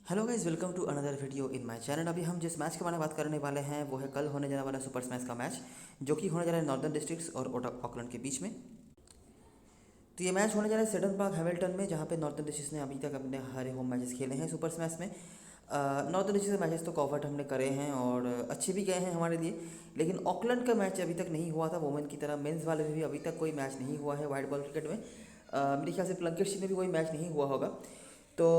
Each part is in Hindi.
Hello guys, welcome to another video in my channel. अभी हम जिस मैच के बारे में बात करने वाले हैं वो है कल होने जाने वाला सुपर स्मैश का मैच, जो कि होने जा रहा है नॉर्दर्न डिस्ट्रिक्ट्स और ऑकलैंड के बीच में। तो ये मैच होने जा रहा है सेडन पार्क हैमिल्टन में, जहाँ पे नॉर्दर्न डिस्ट्रिक्ट्स ने अभी तक अपने हरे होम मैचेस खेले हैं सुपर स्मैश में। नॉर्दर्न डिस्ट्रिक्ट के मैचेस तो कवर्ट हमने करे हैं और अच्छे भी गए हैं हमारे लिए, लेकिन ऑकलैंड का मैच अभी तक नहीं हुआ था वोमेन की तरह। मेंस वाले में भी अभी तक कोई मैच नहीं हुआ है वाइट बॉल क्रिकेट में। मेरे ख्याल से प्लंकेट में भी कोई मैच नहीं हुआ होगा। तो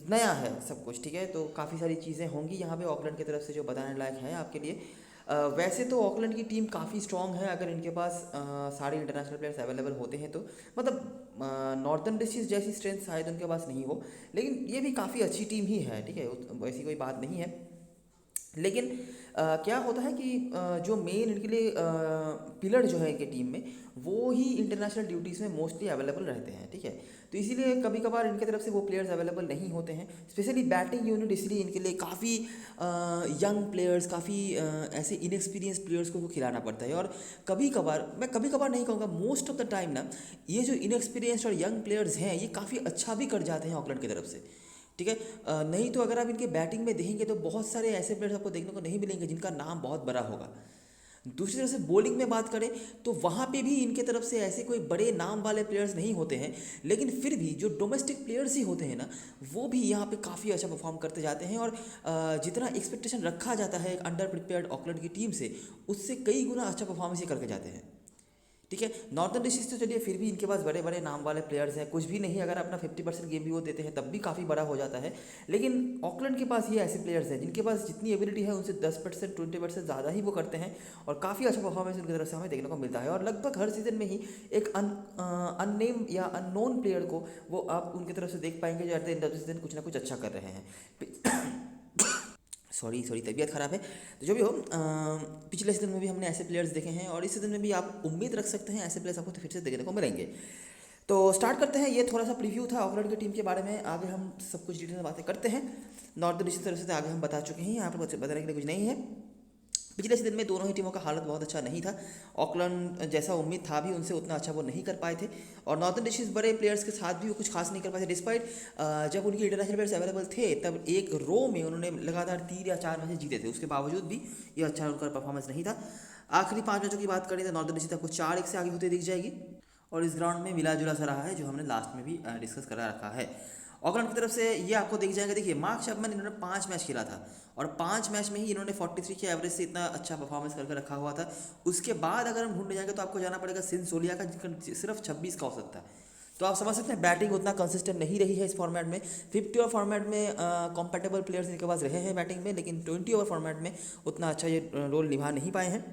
नया है सब कुछ, ठीक है। तो काफ़ी सारी चीज़ें होंगी यहाँ पे ऑकलैंड की तरफ से जो बताने लायक है आपके लिए। वैसे तो ऑकलैंड की टीम काफ़ी स्ट्रॉन्ग है, अगर इनके पास सारे इंटरनेशनल प्लेयर्स अवेलेबल होते हैं तो। मतलब नॉर्दर्न डिस्ट्रिक्ट जैसी स्ट्रेंथ शायद उनके पास नहीं हो, लेकिन ये भी काफ़ी अच्छी टीम ही है, ठीक है। वैसी कोई बात नहीं है। लेकिन क्या होता है कि जो मेन इनके लिए पिलर जो है इनके टीम में, वो ही इंटरनेशनल ड्यूटीज़ में मोस्टली अवेलेबल रहते हैं, ठीक है। तो इसीलिए कभी कभार इनके तरफ से वो प्लेयर्स अवेलेबल नहीं होते हैं, स्पेशली बैटिंग यूनिट। इसलिए इनके लिए काफ़ी यंग प्लेयर्स, काफ़ी ऐसे इनएक्सपीरियंस प्लेयर्स को खिलाना पड़ता है। और कभी कभार, मैं कभी कभार नहीं कहूँगा, मोस्ट ऑफ द टाइम ना, ये जो इनएक्सपीरियंस्ड और यंग प्लेयर्स हैं ये काफ़ी अच्छा भी कर जाते हैं ऑकलैंड की तरफ से, ठीक है। नहीं तो अगर आप इनके बैटिंग में देखेंगे तो बहुत सारे ऐसे प्लेयर्स आपको देखने को नहीं मिलेंगे जिनका नाम बहुत बड़ा होगा। दूसरी तरफ से बॉलिंग में बात करें तो वहाँ पे भी इनके तरफ से ऐसे कोई बड़े नाम वाले प्लेयर्स नहीं होते हैं, लेकिन फिर भी जो डोमेस्टिक प्लेयर्स ही होते हैं ना, वो भी यहाँ पे काफ़ी अच्छा परफॉर्म करते जाते हैं। और जितना एक्सपेक्टेशन रखा जाता है एक अंडर प्रिपेयर्ड ऑकलैंड की टीम से, उससे कई गुना अच्छा परफॉर्मेंस ये करके जाते हैं, ठीक है। नॉर्दर्न डिस्ट्रिक्ट तो चलिए फिर भी इनके पास बड़े बड़े नाम वाले प्लेयर्स हैं, कुछ भी नहीं, अगर अपना 50% गेम भी वो देते हैं तब भी काफ़ी बड़ा हो जाता है। लेकिन ऑकलैंड के पास ये ऐसे प्लेयर्स हैं जिनके पास जितनी एबिलिटी है उनसे 10% 20% ज़्यादा ही वो करते हैं, और काफ़ी अच्छा परफॉर्मेंस उनकी तरफ से हमें देखने को मिलता है। और लगभग हर सीज़न में ही एक अननेम या अननोन प्लेयर को वो आप उनकी तरफ से देख पाएंगे जो at the end of the season कुछ ना कुछ अच्छा कर रहे हैं। सॉरी सॉरी, तबीयत ख़राब है। तो जो भी हो, पिछले सीजन में भी हमने ऐसे प्लेयर्स देखे हैं और इस सीजन में भी आप उम्मीद रख सकते हैं ऐसे प्लेयर्स आपको तो फिर से देखने को मिलेंगे। तो स्टार्ट करते हैं। ये थोड़ा सा प्रीव्यू था ऑकलैंड की टीम के बारे में, आगे हम सब कुछ डिटेल में बातें करते हैं। नॉर्दर्न डिस्ट्रिक्ट तरफ से तो आगे हम बता चुके हैं, यहाँ पर बताने के लिए कुछ नहीं है। पिछले सीजन में दोनों ही टीमों का हालत बहुत अच्छा नहीं था। ऑकलैंड जैसा उम्मीद था भी उनसे उतना अच्छा वो नहीं कर पाए थे, और नॉर्दर्न डिस्ट्रिक्ट बड़े प्लेयर्स के साथ भी वो कुछ खास नहीं कर पाए थे। डिस्पाइट जब उनके इंटरनेशनल प्लेयर्स अवेलेबल थे तब एक रो में उन्होंने लगातार 3 या 4 मैचेस जीते थे, उसके बावजूद भी ये अच्छा उनका परफॉर्मेंस नहीं था। आखिरी 5 मैचों की बात करें तो नॉर्दर्न डिस्ट्रिक्ट आपको 4-1 से आगे होते दिख जाएगी, और इस ग्राउंड में मिला जुला सा रहा है जो हमने लास्ट में भी डिस्कस करा रखा है। ऑकलैंड की तरफ से ये आपको दिख जाएगा। देखिए, मार्क शैपमैन, इन्होंने 5 मैच खेला था और 5 मैच में ही इन्होंने 43 के एवरेज से इतना अच्छा परफॉर्मेंस करके रखा हुआ था। उसके बाद अगर हम ढूंढने जाएंगे तो आपको जाना पड़ेगा सिंसोलिया का, जिनका सिर्फ 26 का औसत था। तो आप समझ सकते हैं बैटिंग उतना कंसिस्टेंट नहीं रही है इस फॉर्मेट में। 50 ओवर फॉर्मेट में कॉम्पेटेबल प्लेयर्स इनके पास रहे हैं बैटिंग में, लेकिन 20 ओवर फॉर्मेट में उतना अच्छा ये रोल निभा नहीं पाए हैं।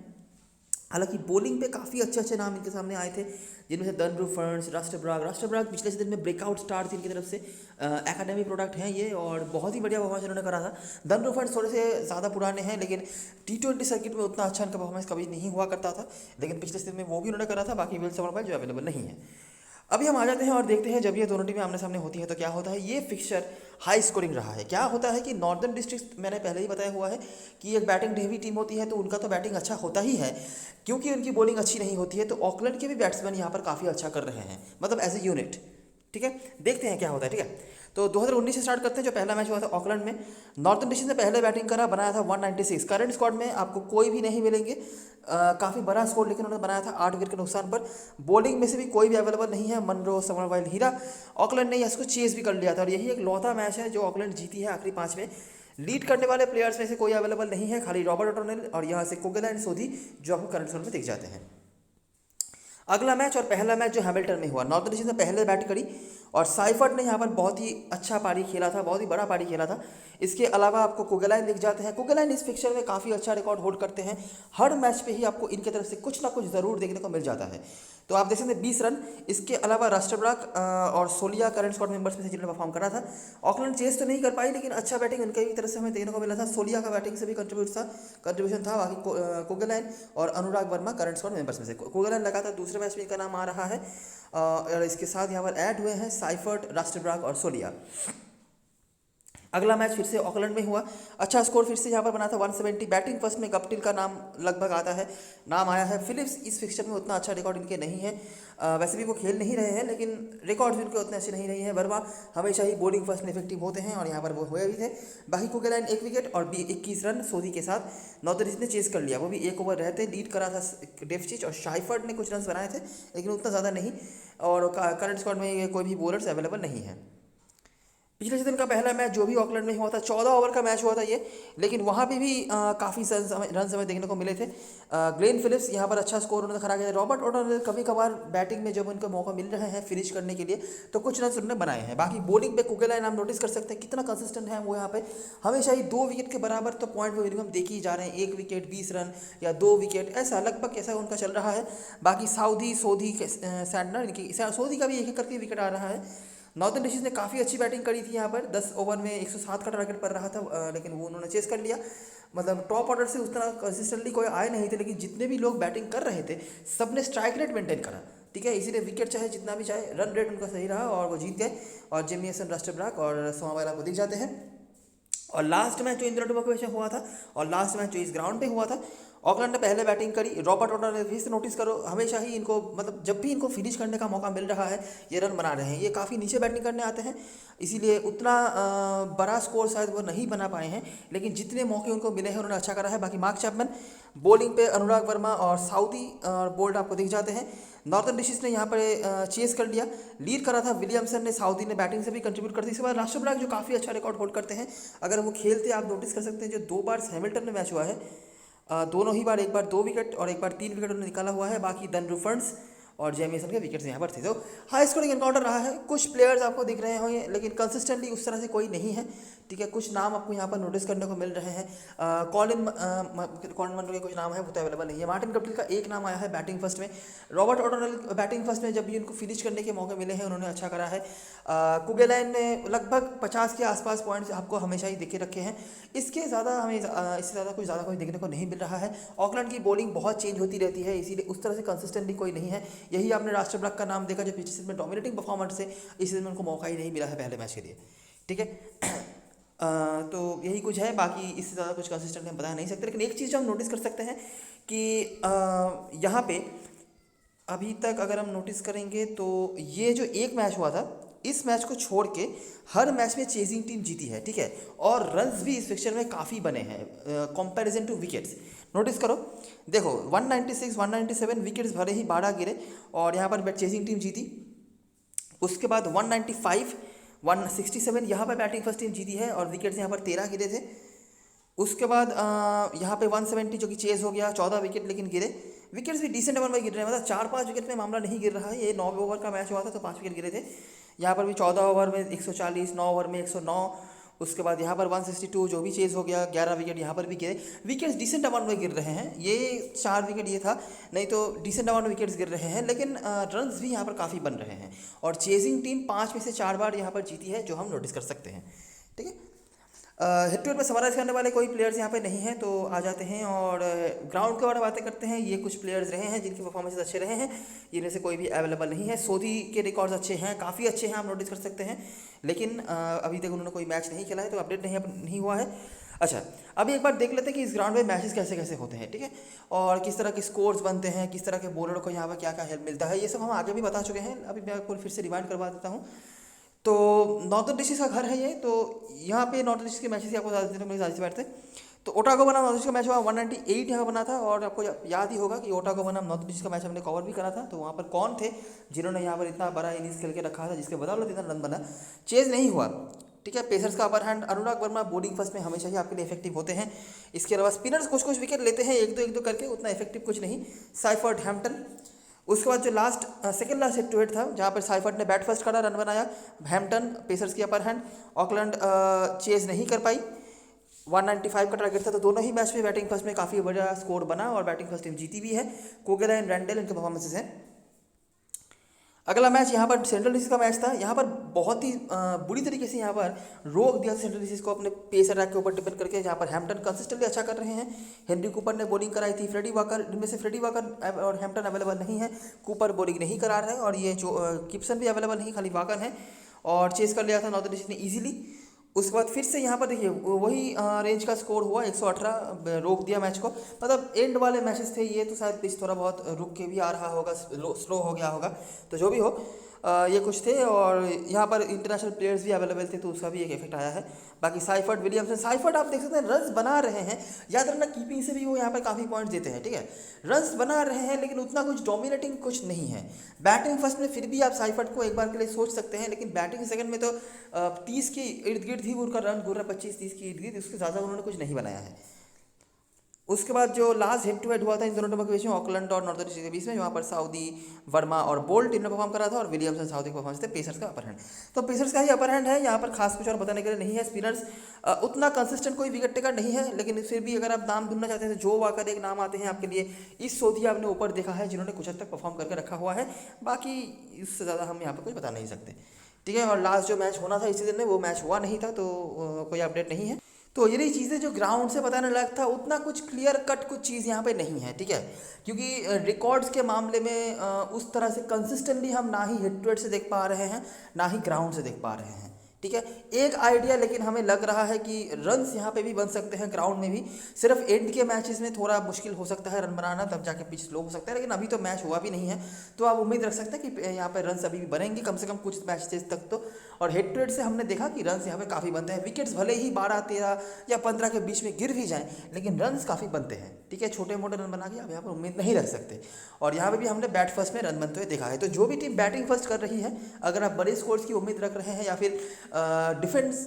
हालांकि बॉलिंग पे काफ़ी अच्छे अच्छे नाम इनके सामने आए थे, जिनमें से दनब्रू फर्न्स, राष्ट्रब्राग पिछले सीजन में ब्रेकआउट स्टार थी इनकी तरफ से। एकेडमी प्रोडक्ट हैं ये, और बहुत ही बढ़िया परफॉर्मेंस इन्होंने करा था। दनब्रू फर्न्स थोड़े से ज़्यादा पुराने हैं, लेकिन T20 सर्किट में उतना अच्छा इनका परफॉर्मेंस कभी नहीं हुआ करता था, लेकिन पिछले सीजन में वो भी उन्होंने करा था। बाकी विल समरवाइल जो अवेलेबल नहीं है। अभी हम आ जाते हैं और देखते हैं जब ये दोनों टीमें आमने सामने होती हैं तो क्या होता है। ये फिक्सचर हाई स्कोरिंग रहा है। क्या होता है कि नॉर्दर्न डिस्ट्रिक्ट, मैंने पहले ही बताया हुआ है कि एक बैटिंग हेवी टीम होती है, तो उनका तो बैटिंग अच्छा होता ही है, क्योंकि उनकी बॉलिंग अच्छी नहीं होती है। तो ऑकलैंड के भी बैट्समैन यहाँ पर काफ़ी अच्छा कर रहे हैं, मतलब एज ए यूनिट, ठीक है। देखते हैं क्या होता है, ठीक है। तो 2019 से स्टार्ट करते हैं। जो पहला मैच हुआ था ऑकलैंड में, नॉर्दर्न डिस्ट्रिक्ट ने पहले बैटिंग करा, बनाया था 196। करंट स्क्वाड में आपको कोई भी नहीं मिलेंगे, काफ़ी बड़ा स्कोर लेकिन उन्होंने बनाया था 8 विकेट के नुकसान पर। बॉलिंग में से भी कोई भी अवेलेबल नहीं है, मनरो, समरवाइल, हीरा। ऑकलैंड ने इसको चेस भी कर लिया था, और यही एक लौता मैच है जो ऑकलैंड जीती है आखिरी 5 में। लीड करने वाले प्लेयर्स में से कोई अवेलेबल नहीं है, खाली रॉबर्ट ओटोनेल और यहाँ से कुगेला एंड सोधी जो आपको करंट स्कोर में दिख जाते हैं। अगला मैच और पहला मैच जो हैमिल्टन में हुआ, नॉर्दर्न डिस्ट्रिक्ट ने पहले बैट करी और साइफर्ट ने यहाँ पर बहुत ही अच्छा पारी खेला था, बहुत ही बड़ा पारी खेला था। इसके अलावा आपको कुगेलाइन दिख जाते हैं। कुगेलाइन इस फिक्चर में काफ़ी अच्छा रिकॉर्ड होल्ड करते हैं, हर मैच पे ही आपको इनके तरफ से कुछ ना कुछ ज़रूर देखने को मिल जाता है। तो आप देख सकते हैं 20 रन। इसके अलावा राष्ट्रब्राग और सोलिया करंट स्क्वाड मेंबर्स में से जिन्होंने परफॉर्म करा था। ऑकलैंड चेस तो नहीं कर पाई, लेकिन अच्छा बैटिंग उनके भी तरफ से हमें देखने को मिला था। सोलिया का बैटिंग से भी कंट्रीब्यूशन था। बाकी कुगेलाइन और अनुराग वर्मा करंट स्क्वाड मेंबर्स में से। कुगेलाइन लगातार दूसरे मैच में इनका नाम आ रहा है, और इसके साथ यहाँ पर ऐड हुए हैं साइफर्ट, राष्ट्रब्राग और सोलिया। अगला मैच फिर से ऑकलैंड में हुआ। अच्छा स्कोर फिर से यहाँ पर बना था 170। बैटिंग फर्स्ट में गप्टिल का नाम लगभग आता है, नाम आया है। फिलिप्स इस फिक्चर में उतना अच्छा रिकॉर्ड इनके नहीं है, वैसे भी वो खेल नहीं रहे हैं, लेकिन रिकॉर्ड भी उनके उतने अच्छे नहीं रहे हैं। वर्मा हमेशा ही बॉलिंग फर्स्ट में इफेक्टिव होते हैं और यहाँ पर वो हुए भी थे। बाकी कुगेलाइन 1 विकेट और 21 रन सोधी के साथ नॉर्दर्न ईस्ट ने चेस कर लिया, वो भी 1 ओवर रहते लीड करा था डेफचिच और शाइफर्ड ने कुछ रन बनाए थे लेकिन उतना ज़्यादा नहीं। और करंट स्क्वाड में कोई भी बॉलर्स अवेलेबल नहीं है। पिछले सीजन का पहला मैच जो भी ऑकलैंड में हुआ था 14 ओवर का मैच हुआ था ये, लेकिन वहाँ पे भी काफ़ी रन समय देखने को मिले थे। ग्लेन फिलिप्स यहाँ पर अच्छा स्कोर उन्होंने खड़ा किया। रॉबर्ट ओटोनेल कभी कभार बैटिंग में जब उनको मौका मिल रहे हैं फिनिश करने के लिए तो कुछ रन उन्होंने बनाए हैं। बाकी बॉलिंग पे कुगेलाइन हम नोटिस कर सकते हैं कितना कंसिस्टेंट है वो। यहाँ पे हमेशा ही 2 विकेट के बराबर तो पॉइंट वो मिनिमम देखे ही जा रहे हैं, 1 विकेट 20 रन या 2 विकेट ऐसा लगभग ऐसा उनका चल रहा है। बाकी सोधी सैंडनर इनकी सोधी का भी एक करके विकेट आ रहा है। नॉर्दर्न डिस्ट्रिक्ट ने काफ़ी अच्छी बैटिंग करी थी यहाँ पर, 10 ओवर में 107 का टारगेट पड़ रहा था, लेकिन वो उन्होंने चेस कर लिया। मतलब टॉप ऑर्डर से उस तरह कंसिस्टेंटली कोई आए नहीं थे, लेकिन जितने भी लोग बैटिंग कर रहे थे सब ने स्ट्राइक रेट मेंटेन करा, ठीक है। इसीलिए विकेट चाहे जितना भी चाहे रन रेट उनका सही रहा और वो जीत गए। और जेमिसन रस्टरब्राक और सोमावाला को दिख जाते हैं। और लास्ट मैच जो इंदिरा डुबा में हुआ था और लास्ट मैच जो इस ग्राउंड पे हुआ था, ऑकलैंड ने पहले बैटिंग करी। रॉबर्ट ओटोनेल फिर से नोटिस करो हमेशा ही इनको मतलब जब भी इनको फिनिश करने का मौका मिल रहा है ये रन बना रहे हैं। ये काफ़ी नीचे बैटिंग करने आते हैं, इसीलिए उतना बड़ा स्कोर शायद वो नहीं बना पाए हैं, लेकिन जितने मौके उनको मिले हैं उन्होंने अच्छा करा है। बाकी मार्क चैपमैन बॉलिंग पे अनुराग वर्मा और साउदी बोल्ट आपको दिख जाते हैं। नॉर्दर्न डिस्ट्रिक्ट ने यहाँ पर चेस कर लिया, लीड करा था विलियमसन ने, साउदी ने बैटिंग से भी कंट्रीब्यूट करती। इसके बाद राष्ट्रब्राग जो काफ़ी अच्छा रिकॉर्ड होल्ड करते हैं, अगर वो खेलते आप नोटिस कर सकते हैं जो 2 बार हैमिल्टन में मैच हुआ है दोनों ही बार, एक बार 2 विकेट और एक बार 3 विकेट उन्होंने निकाला हुआ है। बाकी डन रुफर्स और जेमिसन के विकेट्स यहाँ पर थे। तो हाई स्कोरिंग एनकाउंटर रहा है। कुछ प्लेयर्स आपको दिख रहे होंगे लेकिन कंसिस्टेंटली उस तरह से कोई नहीं है, ठीक है। कुछ नाम आपको यहाँ पर नोटिस करने को मिल रहे हैं। कॉलिन मनरो के कुछ नाम है वो तो अवेलेबल नहीं है। मार्टिन गप्टिल का एक नाम आया है बैटिंग फर्स्ट में। रॉबर्ट ओटोनेल बैटिंग फर्स्ट में जब भी उनको फिनिश करने के मौके मिले हैं उन्होंने अच्छा करा है। कुगेलाइन ने लगभग 50 के आसपास पॉइंट्स आपको हमेशा ही दिखे रखे हैं। इसके ज़्यादा हमें इससे ज़्यादा कोई देखने को नहीं मिल रहा है। ऑकलैंड की बॉलिंग बहुत चेंज होती रहती है, इसीलिए उस तरह से कंसिस्टेंटली कोई नहीं है। यही आपने राष्ट्रब्राग का नाम देखा जो पिछले सीजन में डोमिनेटिंग परफॉर्मेंस से इस सीजन में उनको मौका ही नहीं मिला है पहले मैच के लिए, ठीक है। तो यही कुछ है, बाकी इससे ज़्यादा कुछ कंसिस्टेंट हम बता नहीं सकते। लेकिन एक चीज़ जो हम नोटिस कर सकते हैं कि यहाँ पे अभी तक अगर हम नोटिस करेंगे तो ये जो एक मैच हुआ था इस मैच को छोड़ के हर मैच में चेजिंग टीम जीती है, ठीक है। और रन्स भी इस फिक्चर में काफ़ी बने हैं कंपैरिजन टू विकेट्स। नोटिस करो, देखो 196 197 विकेट्स भले ही 12 गिरे और यहाँ पर चेजिंग टीम जीती। उसके बाद 195 167 यहाँ पर बैटिंग फर्स्ट टीम जीती है और विकेट्स यहाँ पर 13 गिरे थे। उसके बाद यहाँ पे 170 जो कि चेज हो गया, 14 विकेट लेकिन गिरे। विकेट्स भी डिसेंट अमाउंट में गिर रहे हैं, मतलब 4-5 विकेट में मामला नहीं गिर रहा है। ये 9 ओवर का मैच हुआ था तो 5 विकेट गिरे थे। यहाँ पर भी 14 ओवर में 140, 9 ओवर में 109। उसके बाद यहाँ पर 162 जो भी चेज हो गया, 11 विकेट यहाँ पर भी गिरे। विकेट्स डिसेंट अमाउंट में गिर रहे हैं, ये 4 विकेट ये था, नहीं तो डिसेंट अमाउंट में विकेट्स गिर रहे हैं, लेकिन रन्स भी यहाँ पर काफ़ी बन रहे हैं। और चेजिंग टीम 5 में से 4 बार यहाँ पर जीती है जो हम नोटिस कर सकते हैं, ठीक है। हेड टू हेड में समराइज करने वाले कोई प्लेयर्स यहाँ पे नहीं हैं, तो आ जाते हैं और ग्राउंड के बारे में बातें करते हैं। ये कुछ प्लेयर्स रहे हैं जिनके परफॉर्मेंस अच्छे रहे हैं, इनमें से कोई भी अवेलेबल नहीं है। सोधी के रिकॉर्ड्स अच्छे हैं, काफ़ी अच्छे हैं, आप नोटिस कर सकते हैं, लेकिन अभी तक उन्होंने कोई मैच नहीं खेला है तो अपडेट नहीं हुआ है। अच्छा, अभी एक बार देख लेते हैं कि इस ग्राउंड में मैचेस कैसे कैसे होते हैं, ठीक है, और किस तरह के स्कोर्स बनते हैं, किस तरह के बॉलर को यहाँ पर क्या क्या हेल्प मिलता है। ये सब हम आगे भी बता चुके हैं, अभी मैं आपको फिर से रिवाइंड करवा देता हूँ। तो नॉर्दर्न डिस्ट्रिक्ट का घर है ये, तो यहाँ पे नॉर्दर्न डिस्ट्रिक्ट के मैचेस आपको ज़्यादा देने में ज़्यादा बैठते हैं। तो ओटागो बनाम नॉर्थ ईस्ट का मैच हुआ 198 यहाँ बना था। और आपको याद ही होगा कि ओटागो बनाम नॉर्थ ईस्ट का मैच हमने कवर भी करा था। तो वहाँ पर कौन थे जिन्होंने यहाँ पर इतना बड़ा इनिंग्स खेल के रखा था जिसके बदौलत इतना रन बना, चेज नहीं हुआ, ठीक है। पेसर्स का अपर हैंड, अनुराग वर्मा बॉलिंग फर्स्ट में हमेशा ही आपके लिए इफेक्टिव होते हैं। इसके अलावा स्पिनर्स कुछ कुछ विकेट लेते हैं, एक दो करके, उतना इफेक्टिव कुछ नहीं। Seifert, Hampton. उसके बाद जो second last head to head था जहाँ पर साइफर्ड ने बैट फर्स्ट करा, रन बनाया, हैम्पटन पेसर्स की अपर हैंड, ऑकलैंड चेज नहीं कर पाई, 195 का टारगेट था। तो दोनों ही मैच में बैटिंग फर्स्ट में काफ़ी बड़ा स्कोर बना और बैटिंग फर्स्ट टीम जीती भी है। कुगेलाइन, रैंडेल इनके परफॉर्मेंसेज हैं। अगला मैच यहाँ पर सेंट्रल डिस्ट्रिक्ट का मैच था। यहाँ पर बहुत ही बुरी तरीके से यहाँ पर रोक दिया सेंट्रल डिस्ट्रिक्ट को अपने पेस अटैक के ऊपर डिपेंड करके। यहाँ पर हैम्पटन कंसिस्टेंटली अच्छा कर रहे हैं। हेनरी कूपर ने बॉलिंग कराई थी, फ्रेडी वाकर, इनमें से फ्रेडी वाकर और हैम्पटन अवेलेबल नहीं है, कूपर बॉलिंग नहीं करा रहे हैं, और ये जो गिब्सन भी अवेलेबल नहीं, खाली वाकर है। और चेस कर लिया था नॉर्दर्न डिस्ट्रिक्ट ने ईजिली। उसके बाद फिर से यहाँ पर देखिए वही रेंज का स्कोर हुआ 118, रोक दिया मैच को। मतलब एंड वाले मैचेस थे ये, तो शायद पिच थोड़ा बहुत रुक के भी आ रहा होगा, स्लो हो गया होगा। तो जो भी हो ये कुछ थे, और यहाँ पर इंटरनेशनल प्लेयर्स भी अवेलेबल थे, तो उसका भी एक इफेक्ट आया है। बाकी साइफर्ट विलियमसन, साइफर्ट आप देख सकते हैं रन्स बना रहे हैं, याद रखना कीपिंग से भी वो यहाँ पर काफ़ी पॉइंट्स देते हैं, ठीक है। रन्स बना रहे हैं लेकिन उतना कुछ डोमिनेटिंग कुछ नहीं है। बैटिंग फर्स्ट में फिर भी आप साइफर्ट को एक बार के लिए सोच सकते हैं, लेकिन बैटिंग सेकंड में तो 30 के इर्द गिर्द ही उनका रन घूर रहा है, 25-30 के इर्द गिर्द, उसके ज़्यादा उन्होंने कुछ नहीं बनाया है। उसके बाद जो लास्ट हेड टू हेड हुआ था इन दोनों टीमों के बीच में, ऑकलैंड और नॉर्दर्न डिस्ट्रिक्ट के बीच में, वहाँ पर साउदी, वर्मा और बोल्ट टीम ने परफॉर्म करा था, और विलियमसन साउदी का परफॉर्मेंस थे, पेसर्स का अपर हैंड। तो पेसर्स का ही अपर हैंड है यहाँ पर, खास कुछ और बताने के लिए नहीं है। स्पिनर्स उतना कंसिस्टेंट कोई विकेट टेकर नहीं है, लेकिन फिर भी अगर आप नाम ढूंढना चाहते हैं तो जो वाकर एक नाम आते हैं आपके लिए। इस सोधिया आपने ऊपर देखा है जिन्होंने कुछ हद तक परफॉर्म करके रखा हुआ है, बाकी इससे ज़्यादा हम यहाँ पर कुछ बता नहीं सकते, ठीक है। और लास्ट जो मैच होना था इसी दिन में, वो मैच हुआ नहीं था, तो कोई अपडेट नहीं है। तो ये चीज़ें जो ग्राउंड से बताने लायक था, उतना कुछ क्लियर कट कुछ चीज़ यहाँ पे नहीं है, ठीक है। क्योंकि रिकॉर्ड्स के मामले में उस तरह से कंसिस्टेंटली हम ना ही हेड टू हेड से देख पा रहे हैं, ना ही ग्राउंड से देख पा रहे हैं, ठीक है। एक आइडिया लेकिन हमें लग रहा है कि रन्स यहाँ पे भी बन सकते हैं ग्राउंड में भी, सिर्फ एंड के मैचेस में थोड़ा मुश्किल हो सकता है रन बनाना, तब जाके पिच स्लो हो सकता है, लेकिन अभी तो मैच हुआ भी नहीं है, तो आप उम्मीद रख सकते हैं कि यहाँ पे रन्स अभी भी बनेंगे कम से कम कुछ मैचेस तक तो। और हेड टू हेड से हमने देखा कि रन्स यहाँ पे काफ़ी बनते हैं, विकेट्स भले ही 12, 13 या 15 के बीच में गिर भी जाएँ, लेकिन रन्स काफ़ी बनते हैं, ठीक है। छोटे मोटे रन बना के आप यहाँ पर उम्मीद नहीं रख सकते। और यहाँ पे भी हमने बैट फर्स्ट में रन बनते हुए देखा है। तो जो भी टीम बैटिंग फर्स्ट कर रही है, अगर आप बड़े स्कोर्स की उम्मीद रख रहे हैं या फिर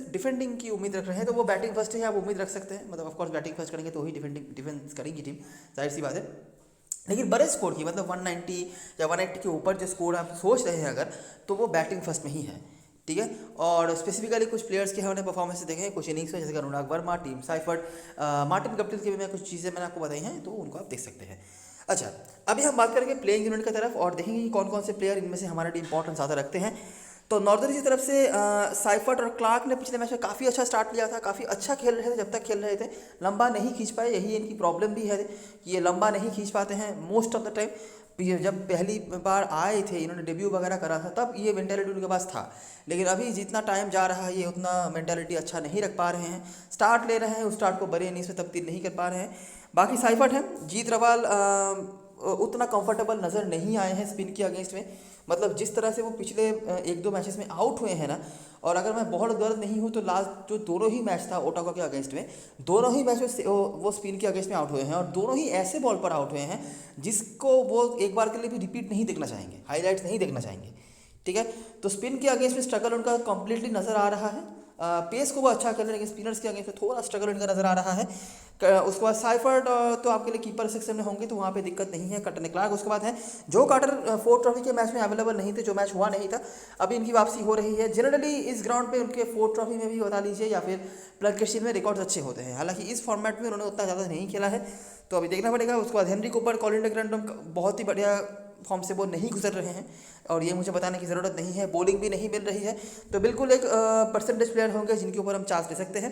डिफेंडिंग की उम्मीद रख रहे हैं, तो वो बैटिंग फर्स्ट है, आप उम्मीद रख सकते हैं। मतलब ऑफकोर्स बैटिंग फर्स्ट करेंगे तो ही डिफेंस करेंगी टीम, जाहिर सी बात है। लेकिन बड़े स्कोर की, मतलब 190 या 180 के ऊपर जो स्कोर आप सोच रहे हैं अगर, तो वो बैटिंग फर्स्ट में ही है, ठीक है। और स्पेसिफिकली कुछ प्लेयर्स के हमने परफॉर्मेंस देखे हैं कुछ इनिंग्स में, जैसे Anurag Verma, Tim Seifert, Martin Guptill की भी मैं कुछ चीज़ें मैंने आपको बताई हैं, तो उनको आप देख सकते हैं। अच्छा, अभी हम बात करेंगे प्लेइंग यूनिट की तरफ और देखेंगे कि कौन कौन से प्लेयर इनमें से हमारे लिए इंपॉर्टेंस ज़्यादा रखते हैं। तो नॉर्दर्न की तरफ से साइफर्ट और क्लार्क ने पिछले मैच में काफ़ी अच्छा स्टार्ट लिया था, काफ़ी अच्छा खेल रहे थे जब तक खेल रहे थे, लंबा नहीं खींच पाए, यही इनकी प्रॉब्लम भी है कि ये लंबा नहीं खींच पाते हैं मोस्ट ऑफ द टाइम। जब पहली बार आए थे, इन्होंने डेब्यू वगैरह करा था, तब ये मेंटालिटी उनके पास था, लेकिन अभी जितना टाइम जा रहा है ये उतना मेंटालिटी अच्छा नहीं रख पा रहे हैं। स्टार्ट ले रहे हैं, उस स्टार्ट को बड़े इनिंग्स में तब्दील नहीं कर पा रहे हैं। बाकी साइफर्ट हैं, जीत रवाल उतना कंफर्टेबल नज़र नहीं आए हैं स्पिन के अगेंस्ट में। मतलब जिस तरह से वो पिछले 1-2 मैचेस में आउट हुए हैं ना, और अगर मैं बहुत गलत नहीं हूँ तो लास्ट जो दोनों ही मैच था ओटावा के अगेंस्ट में, दोनों ही मैच में वो स्पिन के अगेंस्ट में आउट हुए हैं, और दोनों ही ऐसे बॉल पर आउट हुए हैं जिसको वो एक बार के लिए भी रिपीट नहीं देखना चाहेंगे, हाईलाइट्स नहीं देखना चाहेंगे, ठीक है। तो स्पिन के अगेंस्ट में स्ट्रगल उनका कंप्लीटली नज़र आ रहा है। पेस को वो अच्छा खेल रहे हैं, लेकिन स्पिनर्स के अगेंस्ट में थोड़ा स्ट्रगल इनका नज़र आ रहा है। उसके बाद साइफर्ट तो आपके लिए कीपर सेक्शन में होंगे, तो वहाँ पे दिक्कत नहीं है, कटने क्लार्क। उसके बाद है जो कार्टर 4 ट्रॉफी के मैच में अवेलेबल नहीं थे, जो मैच हुआ नहीं था, अभी इनकी वापसी हो रही है। जनरली इस ग्राउंड पे उनके 4 ट्रॉफी में भी बता लीजिए या फिर प्लंकेटशिप में रिकॉर्ड्स अच्छे होते हैं, हालांकि इस फॉर्मेट में उन्होंने उतना ज़्यादा नहीं खेला है, तो अभी देखना पड़ेगा। उसके बाद हेनरी कूपर, कॉलिन डग्लैंड बहुत ही बढ़िया फॉर्म से वो नहीं गुजर रहे हैं, और ये मुझे बताने की ज़रूरत नहीं है, बॉलिंग भी नहीं मिल रही है, तो बिल्कुल एक परसेंटेज प्लेयर होंगे जिनके ऊपर हम चांस ले सकते हैं।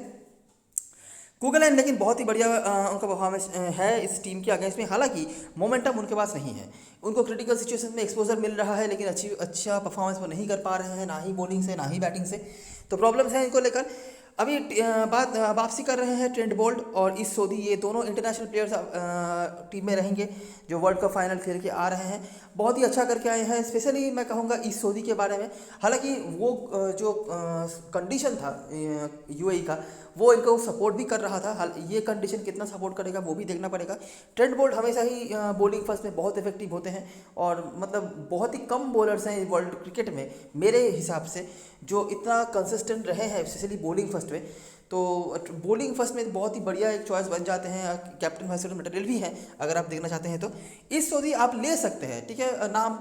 कुगलैंड लेकिन बहुत ही बढ़िया उनका परफॉर्मेंस है इस टीम के अगेंस्ट में, हालांकि मोमेंटम उनके पास नहीं है, उनको क्रिटिकल सिचुएशन में एक्सपोजर मिल रहा है, लेकिन अच्छा परफॉर्मेंस वो नहीं कर पा रहे हैं, ना ही बॉलिंग से ना ही बैटिंग से, तो प्रॉब्लम्स हैं इनको लेकर। अभी वापसी कर रहे हैं ट्रेंट बोल्ट और इस सोधी, ये दोनों इंटरनेशनल प्लेयर्स टीम में रहेंगे जो वर्ल्ड कप फाइनल खेल के आ रहे हैं, बहुत ही अच्छा करके आए हैं। स्पेशली मैं कहूँगा इस सोधी के बारे में, हालांकि वो जो कंडीशन था यूएई का, वो इनको सपोर्ट भी कर रहा था, ये कंडीशन कितना सपोर्ट करेगा वो भी देखना पड़ेगा। ट्रेंट बोल्ट हमेशा ही बॉलिंग फर्स्ट में बहुत इफेक्टिव होते हैं, और मतलब बहुत ही कम बॉलर्स हैं वर्ल्ड क्रिकेट में मेरे हिसाब से जो इतना कंसिस्टेंट रहे हैं, स्पेशली बॉलिंग फर्स्ट में। तो बॉलिंग फर्स्ट में बहुत ही बढ़िया एक चॉइस बन जाते हैं, कैप्टन वाइस कैप्टन मटेरियल भी है अगर आप देखना चाहते हैं तो। इस सोधी आप ले सकते हैं, ठीक है, नाम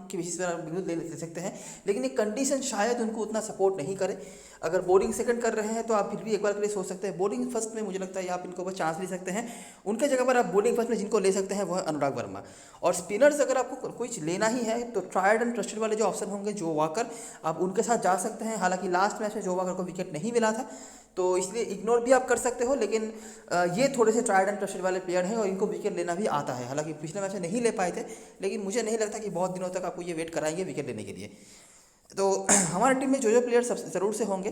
की बेसिस पर आप बिल्कुल ले सकते हैं, लेकिन एक कंडीशन शायद उनको उतना सपोर्ट नहीं करे। अगर बॉलिंग सेकंड कर रहे हैं तो आप फिर भी एक बार के लिए सोच सकते हैं, बॉलिंग फर्स्ट में मुझे लगता है आप इनको बस चांस ले सकते हैं। उनके जगह पर आप बॉलिंग फर्स्ट में जिनको ले सकते हैं वो है अनुराग वर्मा। और स्पिनर्स अगर आपको कुछ लेना ही है तो ट्राइड एंड ट्रस्टेड वाले जो ऑप्शन होंगे, जो वाकर, आप उनके साथ जा सकते हैं। हालांकि लास्ट मैच में जो वाकर को विकेट नहीं मिला था, तो इसलिए इग्नोर भी आप कर सकते हो, लेकिन ये थोड़े से ट्राइड एंड ट्रस्टेड वाले प्लेयर हैं और इनको विकेट लेना भी आता है। हालांकि पिछले मैच में नहीं ले पाए थे, लेकिन मुझे नहीं लगता कि बहुत दिनों तक आपको ये वेट कराएंगे विकेट लेने के लिए। तो हमारी टीम में जो प्लेयर सब ज़रूर से होंगे,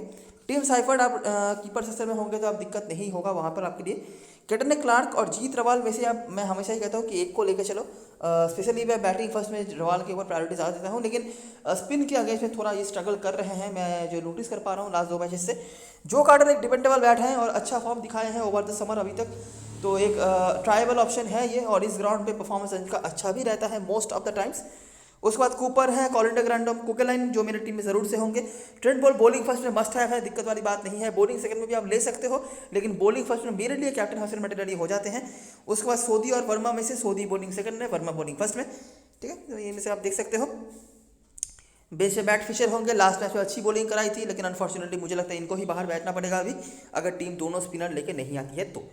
टीम साइफर्ड आप कीपर सेक्शन में होंगे तो आप दिक्कत नहीं होगा वहाँ पर आपके लिए। कैटने क्लार्क और जीत रवाल में से आप, मैं हमेशा ही कहता हूँ कि एक को लेकर चलो। स्पेशली मैं बैटिंग फर्स्ट में रवाल के ऊपर प्रायोरिटी ज़्यादा देता हूँ, लेकिन स्पिन के अगेंस्ट में थोड़ा ये स्ट्रगल कर रहे हैं, मैं जो नोटिस कर पा रहा हूँ लास्ट 2 मैचेस से। जो कार्टर एक डिपेंडेबल बैट हैं और अच्छा फॉर्म दिखाए हैं ओवर द समर अभी तक, तो एक ट्रायबल ऑप्शन है ये, और इस ग्राउंड पे परफॉर्मेंस इनका अच्छा भी रहता है मोस्ट ऑफ द टाइम्स। उसके बाद कूपर है, कॉलिंडर ग्रैंडम, कुकेलाइन जो मेरी टीम में ज़रूर से होंगे। ट्रेंट बॉल बॉलिंग फर्स्ट में मस्ट है, दिक्कत वाली बात नहीं है। बॉलिंग सेकंड में भी आप ले सकते हो, लेकिन बॉलिंग फर्स्ट में मेरे लिए कैप्टन हसन मटेरियल हो जाते हैं। उसके बाद सोदी और वर्मा में से सोदी बॉलिंग सेकंड में, वर्मा बॉलिंग फर्स्ट में, ठीक है। तो ये में से आप देख सकते हो। बेस में बैट फिशर होंगे, लास्ट मैच में अच्छी बॉलिंग कराई थी, लेकिन अनफॉर्चुनेटली मुझे लगता है इनको ही बाहर बैठना पड़ेगा अभी, अगर टीम दोनों स्पिनर लेके नहीं आती है तो।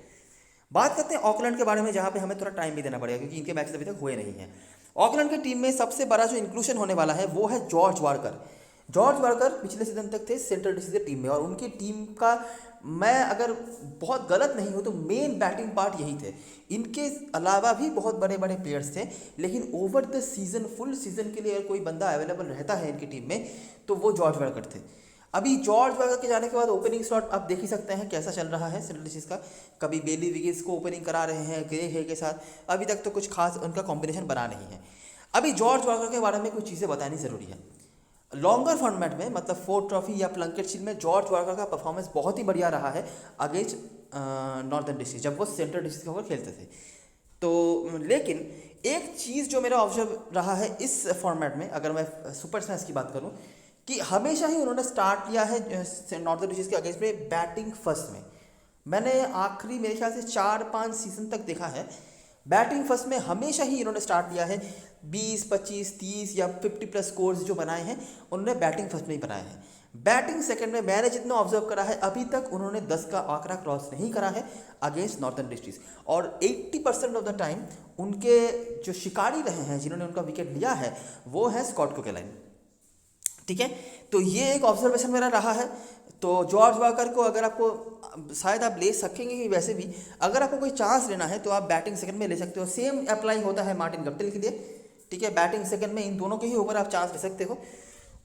बात करते हैं ऑकलैंड के बारे में, जहाँ पे हमें थोड़ा टाइम भी देना पड़ेगा क्योंकि इनके मैचेस अभी तक हुए नहीं हैं। ऑकलैंड की टीम में सबसे बड़ा जो इंक्लूशन होने वाला है वो है जॉर्ज वार्कर। जॉर्ज वार्कर पिछले सीजन तक थे सेंट्रल डिस्ट्रिक्ट टीम में, और उनकी टीम का, मैं अगर बहुत गलत नहीं हूँ तो मेन बैटिंग पार्ट यही थे। इनके अलावा भी बहुत बड़े बड़े प्लेयर्स थे, लेकिन over the season, full season के लिए अगर कोई बंदा अवेलेबल रहता है इनकी टीम में तो वो जॉर्ज वार्कर थे। अभी जॉर्ज वार्कर के जाने के बाद ओपनिंग स्लॉट आप देख ही सकते हैं कैसा चल रहा है सेंट्रल डिस्ट्रिक्ट का। कभी बेली विगिस को ओपनिंग करा रहे हैं ग्रे हे के साथ, अभी तक तो कुछ खास उनका कॉम्बिनेशन बना नहीं है। अभी जॉर्ज वार्कर के बारे में कुछ चीज़ें बतानी ज़रूरी है। लॉन्गर फॉर्मेट में, मतलब 4 ट्रॉफी या प्लंकेट शील्ड में, जॉर्ज वार्कर का परफॉर्मेंस बहुत ही बढ़िया रहा है अगेंस्ट नॉर्दर्न डिस्ट्रिक्ट, जब वो सेंट्रल डिस्ट्रिक्ट के ऊपर खेलते थे। तो लेकिन एक चीज़ जो मेरा ऑब्जर्व रहा है इस फॉर्मेट में, अगर मैं सुपर स्मैश की बात करूं, कि हमेशा ही उन्होंने स्टार्ट किया है नॉर्दर्न डिस्ट्रिक्ट के अगेंस्ट में बैटिंग फर्स्ट में। मैंने आखिरी मेरे ख्याल से 4-5 सीजन तक देखा है, बैटिंग फर्स्ट में हमेशा ही इन्होंने स्टार्ट किया है। 20, 25, 30 या 50+ स्कोर्स जो बनाए हैं उन्होंने बैटिंग फर्स्ट में ही बनाए हैं। बैटिंग सेकंड में मैंने जितना ऑब्जर्व करा है अभी तक उन्होंने 10 का आंकड़ा क्रॉस नहीं करा है अगेंस्ट नॉर्दर्न डिस्ट्रिक्ट, और 80% ऑफ द टाइम उनके जो शिकारी रहे हैं, जिन्होंने उनका विकेट लिया है, वो है स्कॉट कुकेलाइन, ठीक है। तो ये एक ऑब्जर्वेशन मेरा रहा है। तो जॉर्ज वार्कर को अगर आपको, शायद आप ले सकेंगे कि वैसे भी अगर आपको कोई चांस लेना है तो आप बैटिंग सेकंड में ले सकते हो। सेम अप्लाई होता है मार्टिन गप्टिल के लिए, ठीक है। बैटिंग सेकंड में इन दोनों के ही ऊपर आप चांस ले सकते हो।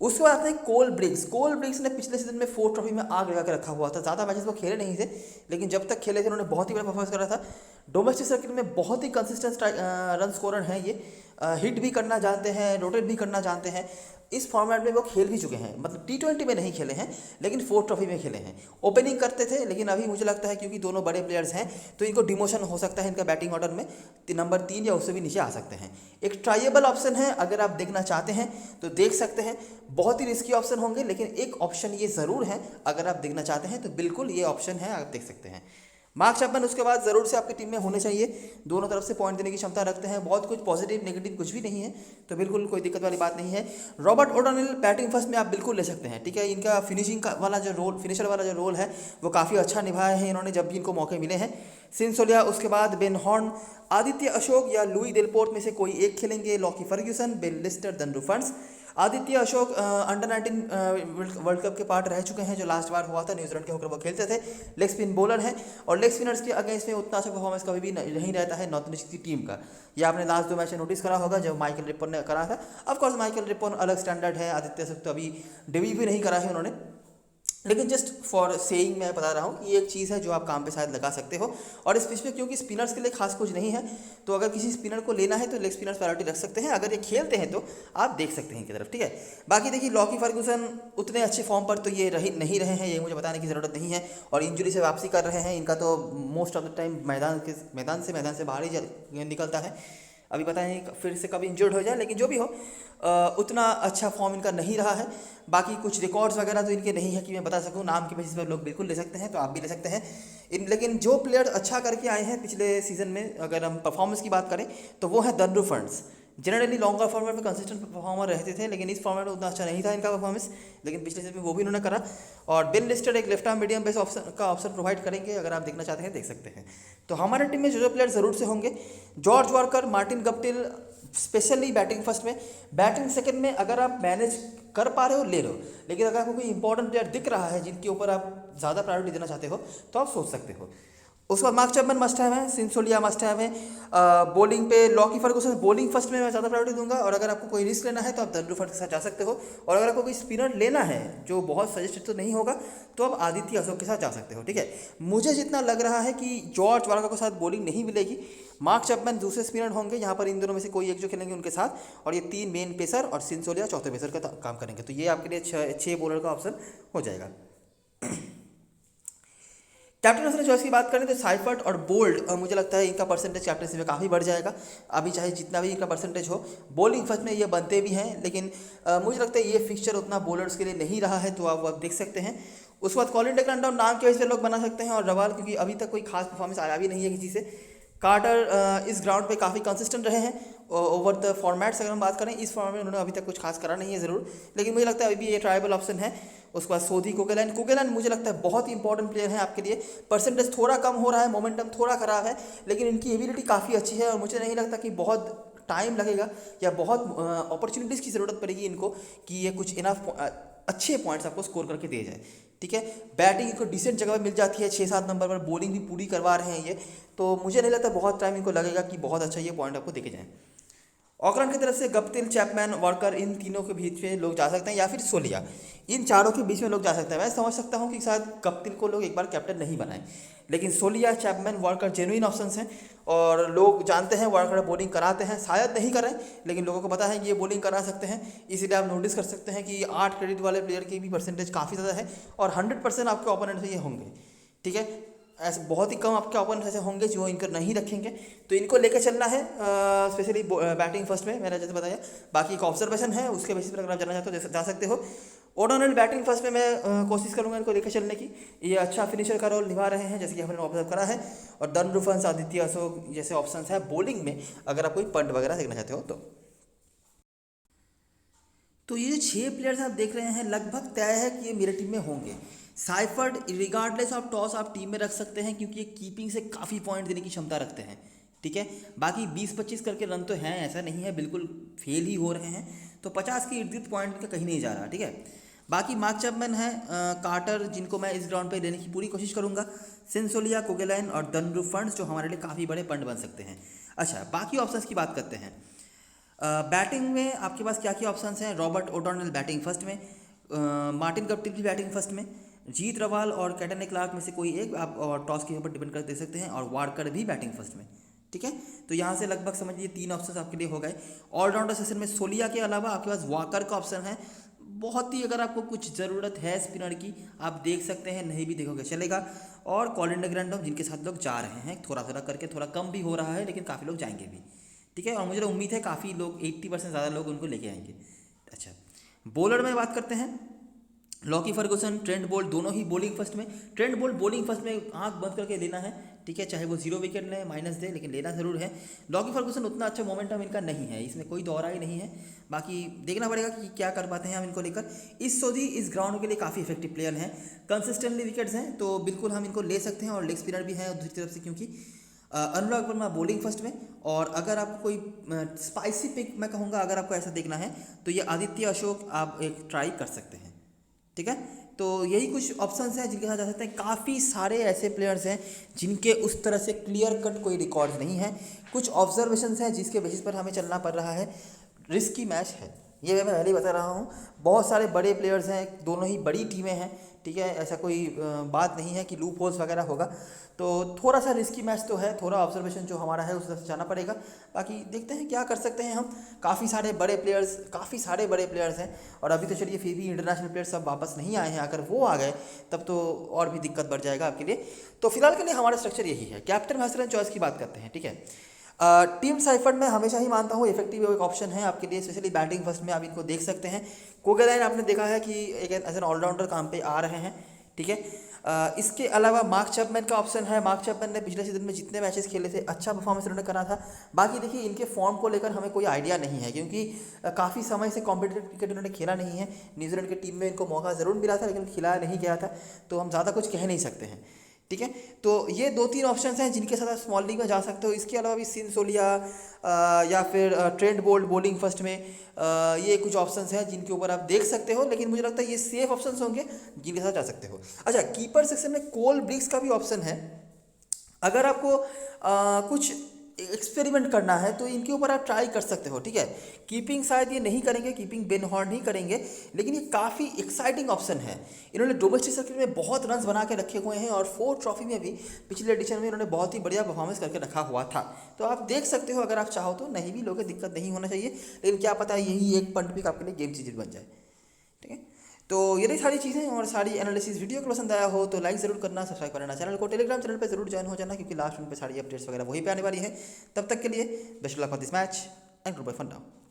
उसके बाद आते हैं कोल ब्रिग्स। कोल ब्रिग्स ने पिछले सीजन में 4 ट्रॉफी में आग लगा के रखा हुआ था। ज़्यादा मैचेस वो खेले नहीं थे, लेकिन जब तक खेले थे उन्होंने बहुत ही बड़ा परफॉर्मेंस करा था। डोमेस्टिक सर्किट में बहुत ही कंसिस्टेंट रन स्कोरर हैं ये, हिट भी करना जानते हैं, रोटेट भी करना जानते हैं। इस फॉर्मेट में वो खेल भी चुके हैं, मतलब T20 में नहीं खेले हैं लेकिन 4 ट्रॉफी में खेले हैं। ओपनिंग करते थे, लेकिन अभी मुझे लगता है क्योंकि दोनों बड़े प्लेयर्स हैं तो इनको डिमोशन हो सकता है इनका बैटिंग ऑर्डर में, नंबर 3 या उससे भी नीचे आ सकते हैं। एक ट्राइएबल ऑप्शन है, अगर आप देखना चाहते हैं तो देख सकते हैं। बहुत ही रिस्की ऑप्शन होंगे, लेकिन एक ऑप्शन ये ज़रूर है, अगर आप देखना चाहते हैं तो बिल्कुल ये ऑप्शन है, आप देख सकते हैं। मार्क चैपमैन उसके बाद ज़रूर से आपकी टीम में होने चाहिए, दोनों तरफ से पॉइंट देने की क्षमता रखते हैं, बहुत कुछ पॉजिटिव नेगेटिव कुछ भी नहीं है, तो बिल्कुल कोई दिक्कत वाली बात नहीं है। रॉबर्ट ओडोनिल बैटिंग फर्स्ट में आप बिल्कुल ले सकते हैं, ठीक है। इनका फिनिशिंग का वाला जो रोल, फिनिशर वाला जो रोल है वो काफ़ी अच्छा निभाया है इन्होंने जब भी इनको मौके मिले हैं। सिंसोलिया, उसके बाद बेन हॉर्न, आदित्य अशोक या लुई डेलपोर्ट में से कोई एक खेलेंगे। लॉकी फर्ग्यूसन, बेन लिस्टर, दंडू फंड्स। Aditya Ashok under 19 world cup के पार्ट रह चुके हैं, जो लास्ट बार हुआ था न्यूजीलैंड के होकर वो खेलते थे। लेग स्पिन बॉलर हैं, और लेग स्पिनर्स के अगेंस्ट में उतना अच्छा परफॉर्मेंस कभी भी नहीं रहता है नॉर्थ ईस्ट की टीम का। ये आपने लास्ट 2 मैच में नोटिस करा होगा जब माइकल रिपोन ने करा था। ऑफकोर्स माइकल रिपोन अलग स्टैंडर्ड है, आदित्य अशोक तो अभी डेब्यू भी नहीं करा है उन्होंने, लेकिन जस्ट फॉर सेइंग मैं बता रहा हूँ कि ये एक चीज़ है जो आप काम पे शायद लगा सकते हो। और इस पिच में क्योंकि स्पिनर्स के लिए खास कुछ नहीं है, तो अगर किसी स्पिनर को लेना है तो लेग स्पिनर्स प्रायोरिटी रख सकते हैं। अगर ये खेलते हैं तो आप देख सकते हैं इनकी तरफ, ठीक है। बाकी देखिए, लॉकी फर्ग्यूसन उतने अच्छे फॉर्म पर तो ये नहीं रहे हैं, ये मुझे बताने की ज़रूरत नहीं है, और इंजरी से वापसी कर रहे हैं। इनका तो मोस्ट ऑफ द टाइम मैदान से बाहर ही निकलता है। अभी पता नहीं फिर से कभी इंजर्ड हो जाए, लेकिन जो भी हो उतना अच्छा फॉर्म इनका नहीं रहा है। बाकी कुछ रिकॉर्ड्स वगैरह तो इनके नहीं है कि मैं बता सकूं, नाम के बेसिस पर लोग बिल्कुल ले सकते हैं, तो आप भी ले सकते हैं लेकिन जो प्लेयर अच्छा करके आए हैं पिछले सीजन में, अगर हम परफॉर्मेंस की बात करें तो वो है Dandu funds. Generally longer format में कंसिस्टेंट परफॉर्मर रहते थे, लेकिन इस फॉर्मेट में उतना अच्छा नहीं था इनका परफॉर्मेंस, लेकिन पिछले सीजन में वो भी उन्होंने करा। और बेन लिस्टर एक left arm medium base option provide करेंगे, अगर आप देखना चाहते हैं देख सकते हैं। तो हमारे टीम में जो प्लेयर ज़रूर से होंगे, George worker, Martin Guptill, specially batting first में। बैटिंग सेकंड में अगर आप मैनेज कर पा रहे हो ले लो, लेकिन अगर आपको कोई इंपॉर्टेंट प्लेयर दिख रहा है जिनके ऊपर आप ज़्यादा प्रायोरिटी देना चाहते हो तो आप सोच सकते हो। उसके बाद मार्क चैपमैन मस्ट हैव है, सिंसोलिया मस्ट हैव है। बॉलिंग पे लॉकी फर्गुसन, बॉलिंग फर्स्ट में मैं ज़्यादा प्रायोरिटी दूंगा, और अगर आपको कोई रिस्क लेना है तो आप डन ब्रूफर्ड के साथ जा सकते हो, और अगर आपको कोई स्पिनर लेना है जो बहुत सजेस्टेड तो नहीं होगा तो आप आदित्य अशोक के साथ जा सकते हो, ठीक है। मुझे जितना लग रहा है कि जॉर्ज वार्कर के साथ बॉलिंग नहीं मिलेगी, मार्क चैपमैन दूसरे स्पिनर होंगे यहाँ पर, इन दोनों में से कोई एक जो खेलेंगे उनके साथ, और ये 3 मेन पेसर और सिंसोलिया चौथे पेसर का काम करेंगे, तो ये आपके लिए 6 बॉलर का ऑप्शन हो जाएगा। कैप्टन चॉइस की बात करें तो साइफर्ट और बोल्ड, मुझे लगता है इनका परसेंटेज कैप्टनसी में काफ़ी बढ़ जाएगा। अभी चाहे जितना भी इनका परसेंटेज हो, बॉलिंग फर्स्ट में ये बनते भी हैं, लेकिन मुझे लगता है ये फिक्सचर उतना बॉलर्स के लिए नहीं रहा है, तो आप देख सकते हैं। उसके बाद कॉलिन डग्लैंड नाम की वजह से लोग बना सकते हैं, और रवाल क्योंकि अभी तक कोई खास परफॉर्मेंस आया भी नहीं है किसी से। कार्टर इस ग्राउंड पे काफ़ी कंसिस्टेंट रहे हैं ओवर द फॉर्मेट्स, अगर हम बात करें इस फॉर्मेट में उन्होंने अभी तक कुछ खास करा नहीं है ज़रूर, लेकिन मुझे लगता है अभी भी ये ट्रायबल ऑप्शन है। उसके बाद सोधी कोकेलैंड मुझे लगता है बहुत ही इंपॉर्टेंट प्लेयर है आपके लिए। परसेंटेज थोड़ा कम हो रहा है, मोमेंटम थोड़ा ख़राब है, लेकिन इनकी एबिलिटी काफ़ी अच्छी है, और मुझे नहीं लगता कि बहुत टाइम लगेगा या बहुत अपॉर्चुनिटीज़ की ज़रूरत पड़ेगी इनको कि ये कुछ इनफ अच्छे पॉइंट्स आपको स्कोर करके दे जाए, ठीक है। बैटिंग इनको डिसेंट जगह पर मिल जाती है 6-7 नंबर पर, बॉलिंग भी पूरी करवा रहे हैं ये, तो मुझे नहीं लगता बहुत टाइम इनको लगेगा कि बहुत अच्छा ये पॉइंट आपको देखे जाएँ। ऑकलैंड की तरफ से गप्टिल, चैपमैन, वॉर्कर, इन तीनों के बीच में लोग जा सकते हैं, या फिर सोलिया, इन चारों के बीच में लोग जा सकते हैं। मैं समझ सकता हूँ कि शायद गप्टिल को लोग एक बार कैप्टन नहीं बनाएं, लेकिन सोलिया, चैपमैन, वॉर्कर जेन्युइन ऑप्शंस हैं, और लोग जानते हैं वॉर्कर बॉलिंग कराते हैं, शायद नहीं करें लेकिन लोगों को पता है कि ये बॉलिंग करा सकते हैं, इसीलिए आप नोटिस कर सकते हैं कि 8 क्रेडिट वाले प्लेयर की भी परसेंटेज काफ़ी ज़्यादा है, और 100% आपके ओपोनेंट से ये होंगे, ठीक है। ऐसे बहुत ही कम आपके ओपोनेंट ऐसे होंगे जो इनको नहीं रखेंगे, तो इनको लेकर चलना है, स्पेशली बैटिंग फर्स्ट में मैंने जैसे बताया। बाकी एक ऑब्जर्वेशन है, उसके बेसिस पर अगर आप जाना चाहते हो जा सकते हो। ओडोनल बैटिंग फर्स्ट में मैं कोशिश करूंगा इनको लेकर चलने की, ये अच्छा फिनिशर का रोल निभा रहे हैं जैसे कि हमने ऑब्जर्व करा है, और डन ब्रूफर्ड, आदित्य अशोक जैसे ऑप्शंस है बॉलिंग में, अगर आप कोई पंट वगैरह देखना चाहते हो तो ये जो 6 प्लेयर्स आप देख रहे हैं लगभग तय है कि ये मेरे टीम में होंगे। साइफर्ड रिगार्डलेस ऑफ टॉस आप टीम में रख सकते हैं, क्योंकि ये कीपिंग से काफ़ी पॉइंट देने की क्षमता रखते हैं, ठीक है। बाकी 20-25 करके रन तो हैं, ऐसा नहीं है बिल्कुल फेल ही हो रहे हैं, तो 50 के इर्द गिर्द पॉइंट का कहीं नहीं जा रहा, ठीक है। बाकी मार्क चैपमैन है, कार्टर जिनको मैं इस ग्राउंड पे देने की पूरी कोशिश करूंगा, सिंसोलिया, कोकेलैंड और डन ब्रूफर्ड जो हमारे लिए काफ़ी बड़े पंट बन सकते हैं। अच्छा, बाकी ऑप्शंस की बात करते हैं। बैटिंग में आपके पास क्या क्या ऑप्शंस हैं। रॉबर्ट ओडोनल बैटिंग फर्स्ट में, मार्टिन गप्टिल भी बैटिंग फर्स्ट में, जीत रवाल और कैटन क्लार्क में से कोई एक आप और टॉस के ऊपर डिपेंड कर दे सकते हैं, और वार्कर भी बैटिंग फर्स्ट में, ठीक है। तो यहाँ से लगभग समझ लीजिए 3 ऑप्शन आपके लिए हो गए। ऑलराउंडर सेशन में सोलिया के अलावा आपके पास वाकर का ऑप्शन है, बहुत ही अगर आपको कुछ ज़रूरत है स्पिनर की आप देख सकते हैं, नहीं भी देखोगे चलेगा। और कॉलिन डग्लैंड जिनके साथ लोग जा रहे हैं, थोड़ा थोड़ा करके, थोड़ा कम भी हो रहा है लेकिन काफ़ी लोग जाएंगे भी, ठीक है। और मुझे उम्मीद है काफ़ी लोग 80% ज़्यादा लोग उनको लेके आएंगे। अच्छा, बॉलर में बात करते हैं। लॉकी फर्गुसन, ट्रेंट बोल्ट दोनों ही बॉलिंग फर्स्ट में। ट्रेंट बोल्ट बॉलिंग फर्स्ट में आंख बंद करके लेना है, ठीक है, चाहे वो 0 विकेट लें, माइनस दे, लेकिन लेना ज़रूर है। लॉकी फर्गुसन उतना अच्छा मोमेंटम इनका नहीं है, इसमें कोई दौरा ही नहीं है, बाकी देखना पड़ेगा कि क्या कर पाते हैं हम इनको लेकर। इस सोधी इस ग्राउंड के लिए काफ़ी इफेक्टिव प्लेयर हैं, कंसिस्टेंटली विकेट्स हैं, तो बिल्कुल हम इनको ले सकते हैं, और लेग स्पिनर भी हैं दूसरी तरफ से, क्योंकि अनुराग वर्मा बॉलिंग फर्स्ट में। और अगर आपको कोई स्पाइसी पिक मैं कहूँगा, अगर आपको ऐसा देखना है तो ये आदित्य अशोक आप एक ट्राई कर सकते हैं, ठीक है। तो यही कुछ ऑप्शंस हैं जिनके साथ जा सकते हैं। काफ़ी सारे ऐसे प्लेयर्स हैं जिनके उस तरह से क्लियर कट कोई रिकॉर्ड नहीं है, कुछ ऑब्जर्वेशंस हैं जिसके बेसिस पर हमें चलना पड़ रहा है। रिस्की मैच है ये, मैं पहले ही बता रहा हूँ। बहुत सारे बड़े प्लेयर्स हैं, दोनों ही बड़ी टीमें हैं, ठीक है, ऐसा कोई बात नहीं है कि लूप होल्स वगैरह होगा, तो थोड़ा सा रिस्की मैच तो है, थोड़ा ऑब्जर्वेशन जो हमारा है उस तरफ से जाना पड़ेगा। बाकी देखते हैं क्या कर सकते हैं हम। काफ़ी सारे बड़े प्लेयर्स हैं, और अभी तो चलिए फिर भी इंटरनेशनल प्लेयर्स सब वापस नहीं आए हैं, अगर वो आ गए तब तो और भी दिक्कत बढ़ जाएगा आपके लिए। तो फिलहाल के लिए हमारा स्ट्रक्चर यही है। कैप्टन मास्टर चॉइस की बात करते हैं, ठीक है। टीम साइफर्ड में हमेशा ही मानता हूँ इफेक्टिव एक ऑप्शन है आपके लिए, स्पेशली बैटिंग फर्स्ट में आप इनको देख सकते हैं। कोकेलैंड आपने देखा है कि एक एज एन ऑलराउंडर काम पे आ रहे हैं, ठीक है। इसके अलावा मार्क चैपमैन का ऑप्शन है। मार्क चैपमैन ने पिछले सीजन में जितने मैचेस खेले थे अच्छा परफॉर्मेंस उन्होंने करा था। बाकी देखिए इनके फॉर्म को लेकर हमें कोई आइडिया नहीं है, क्योंकि काफ़ी समय से कॉम्पिटिटिव क्रिकेट उन्होंने खेला नहीं है। न्यूजीलैंड की टीम में इनको मौका ज़रूर मिला था, लेकिन खिलाया नहीं गया था, तो हम ज़्यादा कुछ कह नहीं सकते हैं, ठीक है। तो ये 2-3 ऑप्शंस हैं जिनके साथ आप स्मॉल लीग में जा सकते हो। इसके अलावा भी सिंसोलिया या फिर ट्रेंट बोल्ट बॉलिंग फर्स्ट में, ये कुछ ऑप्शंस हैं जिनके ऊपर आप देख सकते हो, लेकिन मुझे लगता है ये सेफ ऑप्शंस होंगे जिनके साथ जा सकते हो। अच्छा, कीपर सेक्शन में कोल ब्रिक्स का भी ऑप्शन है। अगर आपको कुछ एक्सपेरिमेंट करना है तो इनके ऊपर आप ट्राई कर सकते हो, ठीक है। कीपिंग शायद ये नहीं करेंगे, कीपिंग बेन हॉर्न नहीं करेंगे, लेकिन ये काफ़ी एक्साइटिंग ऑप्शन है। इन्होंने डोमेस्टिक सर्किट में बहुत रन्स बना के रखे हुए हैं और 4 ट्रॉफी में भी पिछले एडिशन में इन्होंने बहुत ही बढ़िया परफॉर्मेंस करके रखा हुआ था। तो आप देख सकते हो, अगर आप चाहो तो, नहीं भी लोगे दिक्कत नहीं होना चाहिए, लेकिन क्या पता यही एक पंट पिक आपके लिए गेम चेंजर बन जाए, ठीक है। तो ये रही सारी चीज़ें और सारी एनालिसिस। वीडियो को पसंद आया हो तो लाइक ज़रूर करना, सब्सक्राइब करना चैनल को, टेलीग्राम चैनल पे जरूर ज्वाइन हो जाना, क्योंकि लास्ट में पे सारी अपडेट्स वगैरह वहीं पे आने वाली है। तब तक के लिए best of luck for this match and goodbye for now.